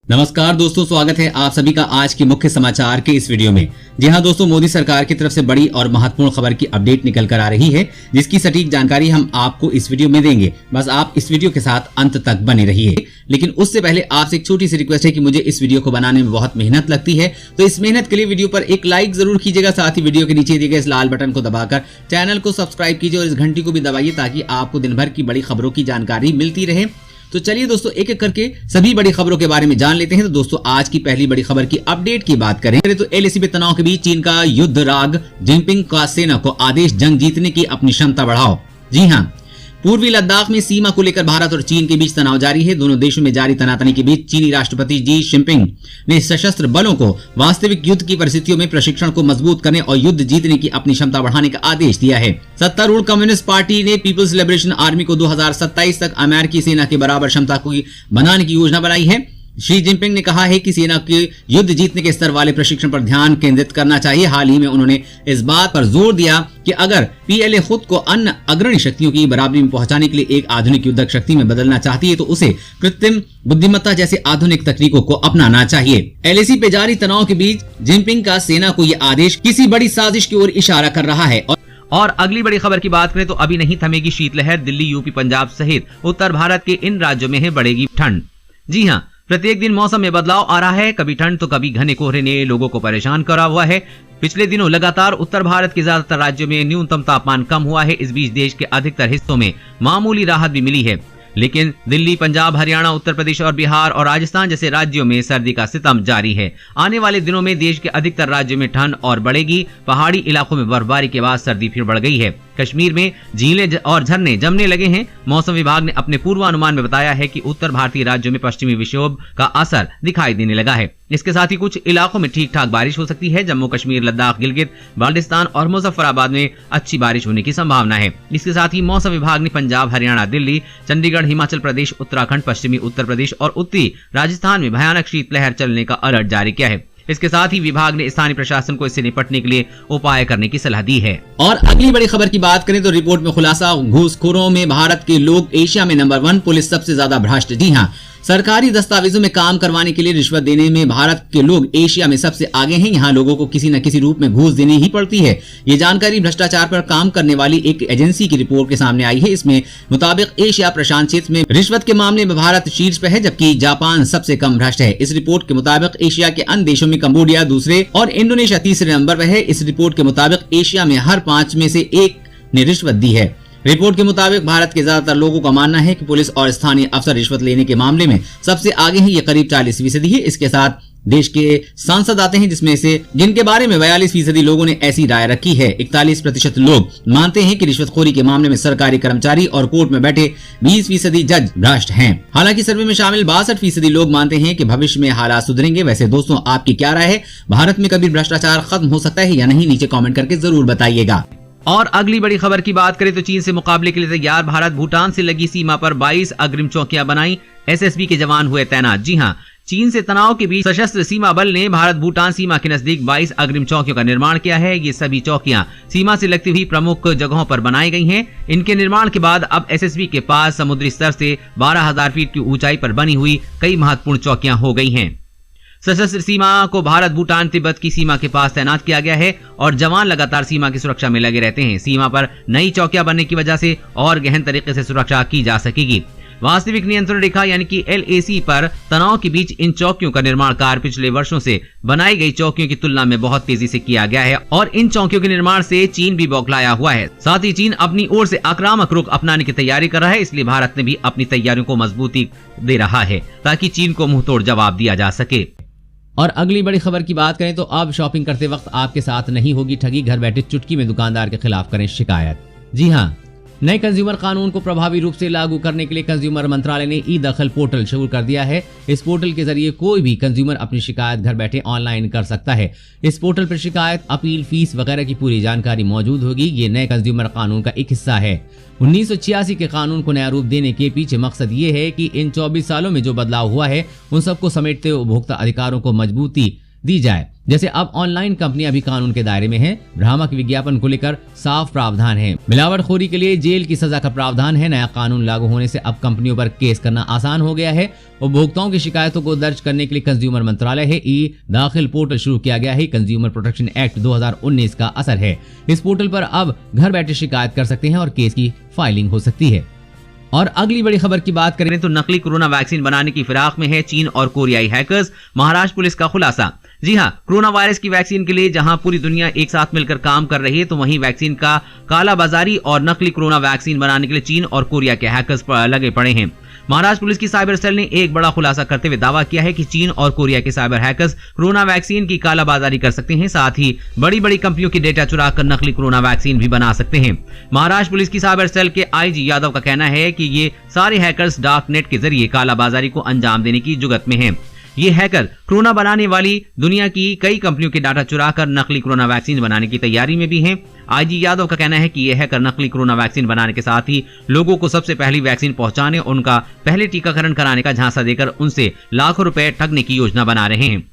नमस्कार दोस्तों, स्वागत है आप सभी का आज के मुख्य समाचार के इस वीडियो में। जी हां दोस्तों, मोदी सरकार की तरफ से बड़ी और महत्वपूर्ण खबर की अपडेट निकल कर आ रही है, जिसकी सटीक जानकारी हम आपको इस वीडियो में देंगे। बस आप इस वीडियो के साथ अंत तक बने रहिए। लेकिन उससे पहले आपसे एक छोटी सी रिक्वेस्ट है कि मुझे इस वीडियो को बनाने में बहुत मेहनत लगती है, तो इस मेहनत के लिए वीडियो पर एक लाइक जरूर कीजिएगा। साथ ही वीडियो के नीचे दिए गए इस लाल बटन को दबाकर चैनल को सब्सक्राइब कीजिए और इस घंटी को भी दबाइए ताकि आपको दिन भर की बड़ी खबरों की जानकारी मिलती रहे। तो चलिए दोस्तों, एक एक करके सभी बड़ी खबरों के बारे में जान लेते हैं। तो दोस्तों, आज की पहली बड़ी खबर की अपडेट की बात करें तो एलएसी में तनाव के बीच चीन का युद्ध राग, जिनपिंग का सेना को आदेश, जंग जीतने की अपनी क्षमता बढ़ाओ। जी हां, पूर्वी लद्दाख में सीमा को लेकर भारत और चीन के बीच तनाव जारी है। दोनों देशों में जारी तनातनी के बीच चीनी राष्ट्रपति जी जिनपिंग ने सशस्त्र बलों को वास्तविक युद्ध की परिस्थितियों में प्रशिक्षण को मजबूत करने और युद्ध जीतने की अपनी क्षमता बढ़ाने का आदेश दिया है। सत्तारूढ़ कम्युनिस्ट पार्टी ने पीपल्स लिबरेशन आर्मी को 2027 तक अमेरिकी सेना के बराबर क्षमता को बनाने की योजना बनाई है। शी जिनपिंग ने कहा है कि सेना के युद्ध जीतने के स्तर वाले प्रशिक्षण पर ध्यान केंद्रित करना चाहिए। हाल ही में उन्होंने इस बात पर जोर दिया कि अगर पीएलए खुद को अन्य अग्रणी शक्तियों की बराबरी में पहुंचाने के लिए एक आधुनिक युद्धक शक्ति में बदलना चाहती है तो उसे कृत्रिम बुद्धिमत्ता जैसे आधुनिक तकनीकों को अपनाना चाहिए। एलएसी पे जारी तनाव के बीच जिनपिंग का सेना को यह आदेश किसी बड़ी साजिश की ओर इशारा कर रहा है। और अगली बड़ी खबर की बात करें तो अभी नहीं थमेगी शीतलहर, दिल्ली, यूपी, पंजाब सहित उत्तर भारत के इन राज्यों में है बढ़ेगी ठंड। जी हां, प्रत्येक दिन मौसम में बदलाव आ रहा है। कभी ठंड तो कभी घने कोहरे ने लोगों को परेशान करा हुआ है। पिछले दिनों लगातार उत्तर भारत के ज्यादातर राज्यों में न्यूनतम तापमान कम हुआ है। इस बीच देश के अधिकतर हिस्सों में मामूली राहत भी मिली है, लेकिन दिल्ली, पंजाब, हरियाणा, उत्तर प्रदेश और बिहार और राजस्थान जैसे राज्यों में सर्दी का सितम जारी है। आने वाले दिनों में देश के अधिकतर राज्यों में ठंड और बढ़ेगी। पहाड़ी इलाकों में बर्फबारी के बाद सर्दी फिर बढ़ गई है। कश्मीर में झीलें और झरने जमने लगे हैं। मौसम विभाग ने अपने पूर्वानुमान में बताया है कि उत्तर भारतीय राज्यों में पश्चिमी विक्षोभ का असर दिखाई देने लगा है। इसके साथ ही कुछ इलाकों में ठीक ठाक बारिश हो सकती है। जम्मू कश्मीर, लद्दाख, गिलगित, बाल्टिस्तान और मुजफ्फराबाद में अच्छी बारिश होने की संभावना है। इसके साथ ही मौसम विभाग ने पंजाब, हरियाणा, दिल्ली, चंडीगढ़, हिमाचल प्रदेश, उत्तराखंड, पश्चिमी उत्तर प्रदेश और उत्तरी राजस्थान में भयानक शीतलहर चलने का अलर्ट जारी किया है। इसके साथ ही विभाग ने स्थानीय प्रशासन को इससे निपटने के लिए उपाय करने की सलाह दी है। और अगली बड़ी खबर की बात करें तो रिपोर्ट में खुलासा, घूसखोरों में भारत के लोग एशिया में नंबर 1, पुलिस सबसे ज्यादा भ्रष्ट। जी हां, सरकारी दस्तावेजों में काम करवाने के लिए रिश्वत देने में भारत के लोग एशिया में सबसे आगे हैं। यहाँ लोगों को किसी न किसी रूप में घूस देनी ही पड़ती है। ये जानकारी भ्रष्टाचार पर काम करने वाली एक एजेंसी की रिपोर्ट के सामने आई है। इसमें मुताबिक एशिया प्रशांत क्षेत्र में रिश्वत के मामले में भारत शीर्ष पर है, जबकि जापान सबसे कम भ्रष्ट है। इस रिपोर्ट के मुताबिक एशिया के अन्य देशों में कंबोडिया दूसरे और इंडोनेशिया तीसरे नंबर पर है। इस रिपोर्ट के मुताबिक एशिया में हर 5 में से 1 ने रिश्वत दी है। रिपोर्ट के मुताबिक भारत के ज्यादातर लोगों का मानना है कि पुलिस और स्थानीय अफसर रिश्वत लेने के मामले में सबसे आगे हैं। ये करीब 40% है। इसके साथ देश के सांसद आते हैं, जिसमें से जिनके बारे में 42% लोगों ने ऐसी राय रखी है। 41% लोग मानते हैं कि रिश्वतखोरी के मामले में सरकारी कर्मचारी और कोर्ट में बैठे 20% जज भ्रष्ट हैं। हालांकि सर्वे में शामिल 62% लोग मानते हैं कि भविष्य में हालात सुधरेंगे। वैसे दोस्तों, आपकी क्या राय है? भारत में कभी भ्रष्टाचार खत्म हो सकता है या नहीं? नीचे कॉमेंट करके जरूर बताइएगा। और अगली बड़ी खबर की बात करें तो चीन से मुकाबले के लिए तैयार भारत, भूटान से लगी सीमा पर 22 अग्रिम चौकियां बनाई, एसएसबी के जवान हुए तैनात। जी हां, चीन से तनाव के बीच सशस्त्र सीमा बल ने भारत भूटान सीमा के नजदीक 22 अग्रिम चौकियों का निर्माण किया है। ये सभी चौकियां सीमा से लगती हुई प्रमुख जगहों पर बनाई गई हैं। इनके निर्माण के बाद अब एसएसबी के पास समुद्री स्तर से 12,000 फीट की ऊंचाई पर बनी हुई कई महत्वपूर्ण चौकियां हो गई हैं। सशस्त्र सीमा को भारत, भूटान, तिब्बत की सीमा के पास तैनात किया गया है और जवान लगातार सीमा की सुरक्षा में लगे रहते हैं। सीमा पर नई चौकियां बनने की वजह से और गहन तरीके से सुरक्षा की जा सकेगी। वास्तविक नियंत्रण रेखा यानी कि एलएसी पर तनाव के बीच इन चौकियों का निर्माण कार्य पिछले वर्षों से बनाई गई चौकियों की तुलना में बहुत तेजी से किया गया है और इन चौकियों के निर्माण से चीन भी बौखलाया हुआ है। साथ ही चीन अपनी ओर से आक्रामक रुख अपनाने की तैयारी कर रहा है, इसलिए भारत ने भी अपनी तैयारियों को मजबूती दे रहा है ताकि चीन को मुंहतोड़ जवाब दिया जा सके। और अगली बड़ी खबर की बात करें तो अब शॉपिंग करते वक्त आपके साथ नहीं होगी ठगी। घर बैठे चुटकी में दुकानदार के खिलाफ करें शिकायत। जी हां, नए कंज्यूमर कानून को प्रभावी रूप से लागू करने के लिए कंज्यूमर मंत्रालय ने ई दखल पोर्टल शुरू कर दिया है। इस पोर्टल के जरिए कोई भी कंज्यूमर अपनी शिकायत घर बैठे ऑनलाइन कर सकता है। इस पोर्टल पर शिकायत, अपील, फीस वगैरह की पूरी जानकारी मौजूद होगी। ये नए कंज्यूमर कानून का एक हिस्सा है। 1986 के कानून को नया रूप देने के पीछे मकसद ये है कि इन 24 सालों में जो बदलाव हुआ है उन सबको समेटते उपभोक्ता अधिकारों को मजबूती दी जाए। जैसे अब ऑनलाइन कंपनियां भी कानून के दायरे में हैं। भ्रामक विज्ञापन को लेकर साफ प्रावधान है। मिलावटखोरी के लिए जेल की सजा का प्रावधान है। नया कानून लागू होने से अब कंपनियों पर केस करना आसान हो गया है। उपभोक्ताओं की शिकायतों को दर्ज करने के लिए कंज्यूमर मंत्रालय है ई दाखिल पोर्टल शुरू किया गया है। कंज्यूमर प्रोटेक्शन एक्ट 2019 का असर है। इस पोर्टल पर अब घर बैठे शिकायत कर सकते हैं और केस की फाइलिंग हो सकती है। और अगली बड़ी खबर की बात करें तो नकली कोरोना वैक्सीन बनाने की फिराक में है चीन और कोरियाई हैकर्स। महाराष्ट्र पुलिस का खुलासा। जी हां, कोरोना वायरस की वैक्सीन के लिए जहां पूरी दुनिया एक साथ मिलकर काम कर रही है, तो वहीं वैक्सीन का कालाबाजारी और नकली कोरोना वैक्सीन बनाने के लिए चीन और कोरिया के हैकर्स लगे पड़े हैं। महाराष्ट्र पुलिस की साइबर सेल ने एक बड़ा खुलासा करते हुए दावा किया है कि चीन और कोरिया के साइबर हैकर्स कोरोना वैक्सीन की कालाबाजारी कर सकते हैं, साथ ही बड़ी बड़ी कंपनियों की डेटा चुराकर नकली कोरोना वैक्सीन भी बना सकते हैं। महाराष्ट्र पुलिस की साइबर सेल के आईजी यादव का कहना है कि ये सारे हैकर्स डार्क नेट के जरिए कालाबाजारी को अंजाम देने की जुगत में हैं। ये हैकर कोरोना बनाने वाली दुनिया की कई कंपनियों के डाटा चुराकर नकली कोरोना वैक्सीन बनाने की तैयारी में भी हैं। आईजी यादव का कहना है कि ये हैकर नकली कोरोना वैक्सीन बनाने के साथ ही लोगों को सबसे पहली वैक्सीन पहुंचाने और उनका पहले टीकाकरण कराने का झांसा देकर उनसे लाखों रुपए ठगने की योजना बना रहे हैं।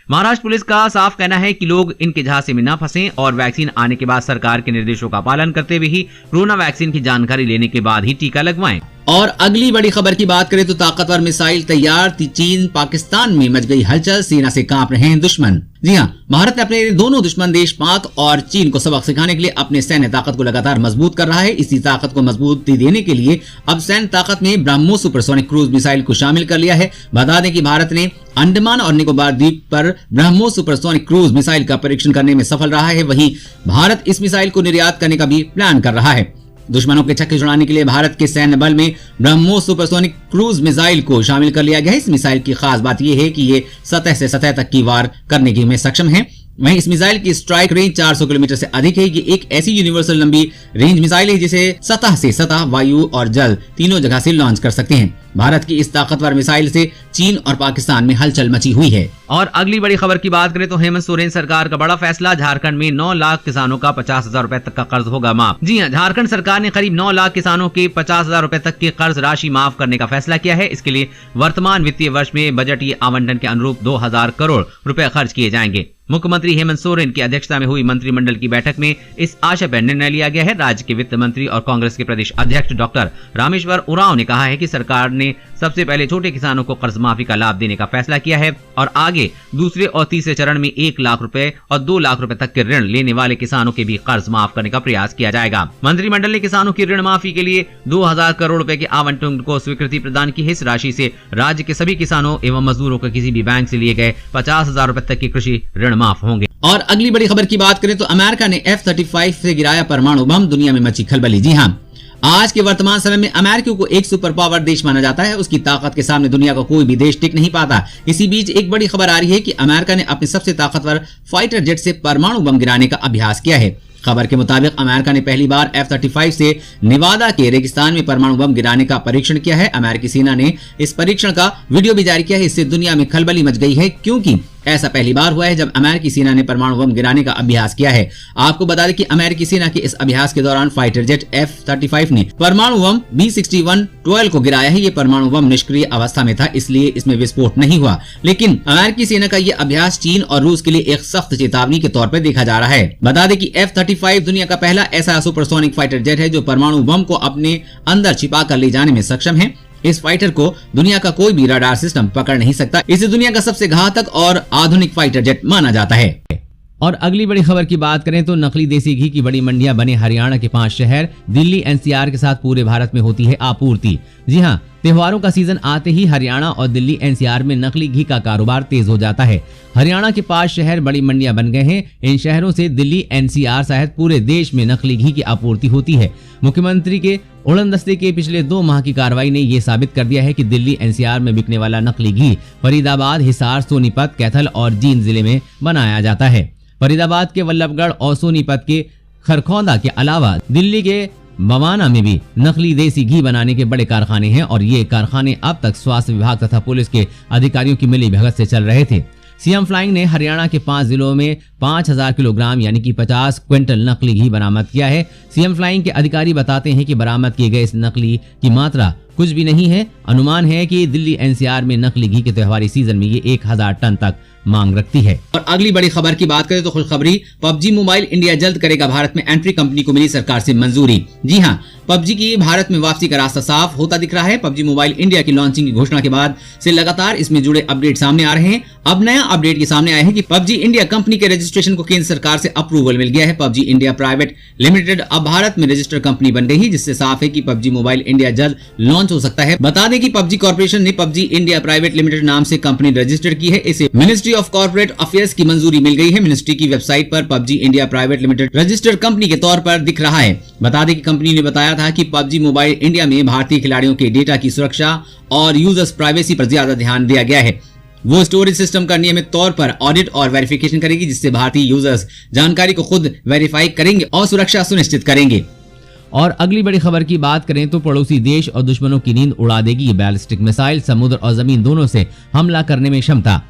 महाराष्ट्र पुलिस का साफ कहना है कि लोग इनके झांसे में न फंसें और वैक्सीन आने के बाद सरकार के निर्देशों का पालन करते हुए ही कोरोना वैक्सीन की जानकारी लेने के बाद ही टीका लगवाएं। और अगली बड़ी खबर की बात करें तो ताकतवर मिसाइल तैयार। चीन पाकिस्तान में मच गई हलचल, सेना से कांप रहे हैं दुश्मन। जी हां, भारत ने अपने दोनों दुश्मन देश पाक और चीन को सबक सिखाने के लिए अपने सैन्य ताकत को लगातार मजबूत कर रहा है। इसी ताकत को मजबूती देने के लिए अब सैन्य ताकत में ब्रह्मोस सुपरसोनिक क्रूज मिसाइल को शामिल कर लिया है। बता दें कि भारत ने अंडमान और निकोबार द्वीप पर ब्रह्मोस सुपरसोनिक क्रूज मिसाइल का परीक्षण करने में सफल रहा है। वहीं भारत इस मिसाइल को निर्यात करने का भी प्लान कर रहा है। दुश्मनों के छक्के छुड़ाने के लिए भारत के सैन्य बल में ब्रह्मोस सुपरसोनिक क्रूज मिसाइल को शामिल कर लिया गया है। इस मिसाइल की खास बात यह है कि ये सतह से सतह तक की वार करने की में सक्षम है। वहीं इस मिसाइल की स्ट्राइक रेंज 400 किलोमीटर से अधिक है। ये एक ऐसी यूनिवर्सल लंबी रेंज मिसाइल है जिसे सतह से सतह, वायु और जल तीनों जगह से लॉन्च कर सकते हैं। भारत की इस ताकतवर मिसाइल से चीन और पाकिस्तान में हलचल मची हुई है। और अगली बड़ी खबर की बात करें तो हेमंत सोरेन सरकार का बड़ा फैसला। झारखंड में 9 लाख किसानों का 50,000 रुपए तक का कर्ज होगा माफ। जी हां, झारखंड सरकार ने करीब 9 लाख किसानों के 50,000 रुपए तक के कर्ज राशि माफ करने का फैसला किया है। इसके लिए वर्तमान वित्तीय वर्ष में बजटीय आवंटन के अनुरूप 2,000 करोड़ रुपए खर्च किए जाएंगे। मुख्यमंत्री हेमंत सोरेन की अध्यक्षता में हुई मंत्रिमंडल की बैठक में इस आशय पर निर्णय लिया गया है। राज्य के वित्त मंत्री और कांग्रेस के प्रदेश अध्यक्ष डॉक्टर रामेश्वर उरांव ने कहा है कि सरकार ने सबसे पहले छोटे किसानों को कर्ज माफी का लाभ देने का फैसला किया है और आगे दूसरे और तीसरे चरण में 1 लाख रुपए और 2 लाख रुपए तक के ऋण लेने वाले किसानों के भी कर्ज माफ करने का प्रयास किया जाएगा। मंत्रिमंडल ने किसानों की ऋण माफी के लिए 2,000 करोड़ रुपए के आवंटन को स्वीकृति प्रदान की है। इस राशि से राज्य के सभी किसानों एवं मजदूरों को किसी भी बैंक से लिए गए 50,000 रुपए तक के कृषि ऋण माफ होंगे। और अगली बड़ी खबर की बात करें तो अमेरिका ने F-35 से गिराया परमाणु बम, दुनिया में मची खलबली। जी हां, आज के वर्तमान समय में अमेरिका को एक सुपर पावर देश माना जाता है। उसकी ताकत के सामने दुनिया का कोई भी देश टिक नहीं पाता। इसी बीच एक बड़ी खबर आ रही है कि अमेरिका ने अपने सबसे ताकतवर फाइटर जेट से परमाणु बम गिराने का अभ्यास किया है। खबर के मुताबिक अमेरिका ने पहली बार F-35 से नेवादा के रेगिस्तान में परमाणु बम गिराने का परीक्षण किया है। अमेरिकी सेना ने इस परीक्षण का वीडियो भी जारी किया है। इससे दुनिया में खलबली मच गई है क्योंकि ऐसा पहली बार हुआ है जब अमेरिकी सेना ने परमाणु बम गिराने का अभ्यास किया है। आपको बता दें कि अमेरिकी सेना के इस अभ्यास के दौरान फाइटर जेट F-35 ने परमाणु बम B-61-12 को गिराया है। ये परमाणु बम निष्क्रिय अवस्था में था, इसलिए इसमें विस्फोट नहीं हुआ। लेकिन अमेरिकी सेना का ये अभ्यास चीन और रूस के लिए एक सख्त चेतावनी के तौर पर देखा जा रहा है। बता दें कि F-35 दुनिया का पहला ऐसा सुपरसोनिक फाइटर जेट है जो परमाणु बम को अपने अंदर छिपा कर ले जाने में सक्षम है। इस फाइटर को दुनिया का कोई भी रडार सिस्टम पकड़ नहीं सकता। इसे दुनिया का सबसे घातक और आधुनिक फाइटर जेट माना जाता है। और अगली बड़ी खबर की बात करें तो नकली देसी घी की बड़ी मंडियां बने हरियाणा के 5 शहर। दिल्ली NCR के साथ पूरे भारत में होती है आपूर्ति। जी हां, त्योहारों का सीजन आते ही हरियाणा और दिल्ली NCR में नकली घी का कारोबार तेज हो जाता है। हरियाणा के 5 शहर बड़ी मंडियां बन गए हैं। इन शहरों से दिल्ली NCR सहित पूरे देश में नकली घी की आपूर्ति होती है। मुख्यमंत्री के उड़न दस्ते के पिछले 2 माह की कार्रवाई ने ये साबित कर दिया है कि दिल्ली NCR में बिकने वाला नकली घी फरीदाबाद, हिसार, सोनीपत, कैथल और जींद जिले में बनाया जाता है। फरीदाबाद के वल्लभगढ़ और सोनीपत के खरखौदा के अलावा दिल्ली के बवाना में भी नकली देसी घी बनाने के बड़े कारखाने हैं और ये कारखाने अब तक स्वास्थ्य विभाग तथा पुलिस के अधिकारियों की मिली भगत से चल रहे थे। सीएम फ्लाइंग ने हरियाणा के 5 जिलों में 5,000 किलोग्राम यानी कि 50 क्विंटल नकली घी बरामद किया है। सीएम फ्लाइंग के अधिकारी बताते हैं कि बरामद किए गए इस नकली की मात्रा कुछ भी नहीं है। अनुमान है कि दिल्ली एनसीआर में नकली घी के त्योहारी सीजन में ये 1000 टन तक मांग रखती है। और अगली बड़ी खबर की बात करें तो खुशखबरी, पबजी मोबाइल इंडिया जल्द करेगा भारत में एंट्री, कंपनी को मिली सरकार से मंजूरी। जी हां, पबजी की भारत में वापसी का रास्ता साफ होता दिख रहा है। पबजी मोबाइल इंडिया की लॉन्चिंग की घोषणा के बाद से लगातार इसमें जुड़े अपडेट सामने आ रहे हैं। अब नया अपडेट ये सामने आया है कि पबजी इंडिया कंपनी के रजिस्ट्रेशन को केंद्र सरकार से अप्रूवल मिल गया है। पबजी इंडिया प्राइवेट लिमिटेड अब भारत में रजिस्टर्ड कंपनी बन गई है, जिससे साफ है कि पबजी मोबाइल इंडिया जल्द लॉन्च हो सकता है। बता दें कि पबजी कॉर्पोरेशन ने पबजी इंडिया प्राइवेट लिमिटेड नाम से कंपनी रजिस्टर्ड की है। इसे मिनिस्ट्री ऑफ कॉर्पोरेट अफेयर्स की मंजूरी मिल गई है। मिनिस्ट्री की वेबसाइट पर PUBG India private limited registered company के तौर पर दिख रहा है। बता दें कि कंपनी ने बताया था कि पबजी मोबाइल इंडिया में भारतीय खिलाड़ियों के डेटा की सुरक्षा और यूजर्स प्राइवेसी पर ज्यादा ध्यान दिया गया है। वो स्टोरेज सिस्टम का नियमित तौर पर ऑडिट और वेरिफिकेशन करेगी, जिससे भारतीय यूजर्स जानकारी को खुद वेरीफाई करेंगे और सुरक्षा सुनिश्चित करेंगे। और अगली बड़ी खबर की बात करें तो पड़ोसी देश और दुश्मनों की नींद उड़ा देगी ये बैलिस्टिक मिसाइल, समुद्र और जमीन दोनों से हमला करने में क्षमता।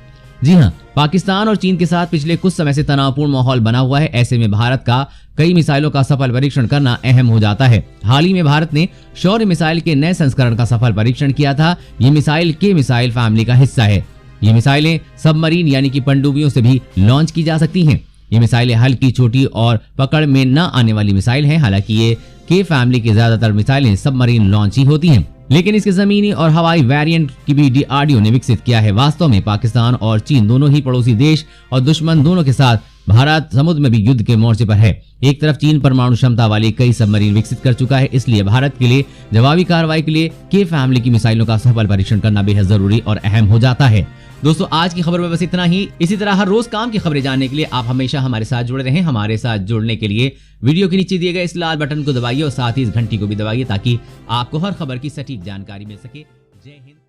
जी हां, पाकिस्तान और चीन के साथ पिछले कुछ समय से तनावपूर्ण माहौल बना हुआ है। ऐसे में भारत का कई मिसाइलों का सफल परीक्षण करना अहम हो जाता है। हाल ही में भारत ने शौर्य मिसाइल के नए संस्करण का सफल परीक्षण किया था। ये मिसाइल के मिसाइल फैमिली का हिस्सा है। ये मिसाइलें सबमरीन यानी कि पनडुब्बियों से भी लॉन्च की जा सकती हैं। ये मिसाइलें हल्की, छोटी और पकड़ में न आने वाली मिसाइल हैं। हालांकि ये के फैमिली की ज्यादातर मिसाइलें सबमरीन लॉन्च ही होती हैं, लेकिन इसके जमीनी और हवाई वेरिएंट की भी डीआरडीओ ने विकसित किया है। वास्तव में पाकिस्तान और चीन दोनों ही पड़ोसी देश और दुश्मन दोनों के साथ भारत समुद्र में भी युद्ध के मोर्चे पर है। एक तरफ चीन परमाणु क्षमता वाली कई सबमरीन विकसित कर चुका है, इसलिए भारत के लिए जवाबी कार्रवाई के लिए के फैमिली की मिसाइलों का सफल परीक्षण करना बेहद जरूरी और अहम हो जाता है। दोस्तों, आज की खबर में बस इतना ही। इसी तरह हर रोज काम की खबरें जानने के लिए आप हमेशा हमारे साथ जुड़े रहें। हमारे साथ जुड़ने के लिए वीडियो के नीचे दिए गए इस लाल बटन को दबाइए और साथ ही इस घंटी को भी दबाइए, ताकि आपको हर खबर की सटीक जानकारी मिल सके। जय हिंद।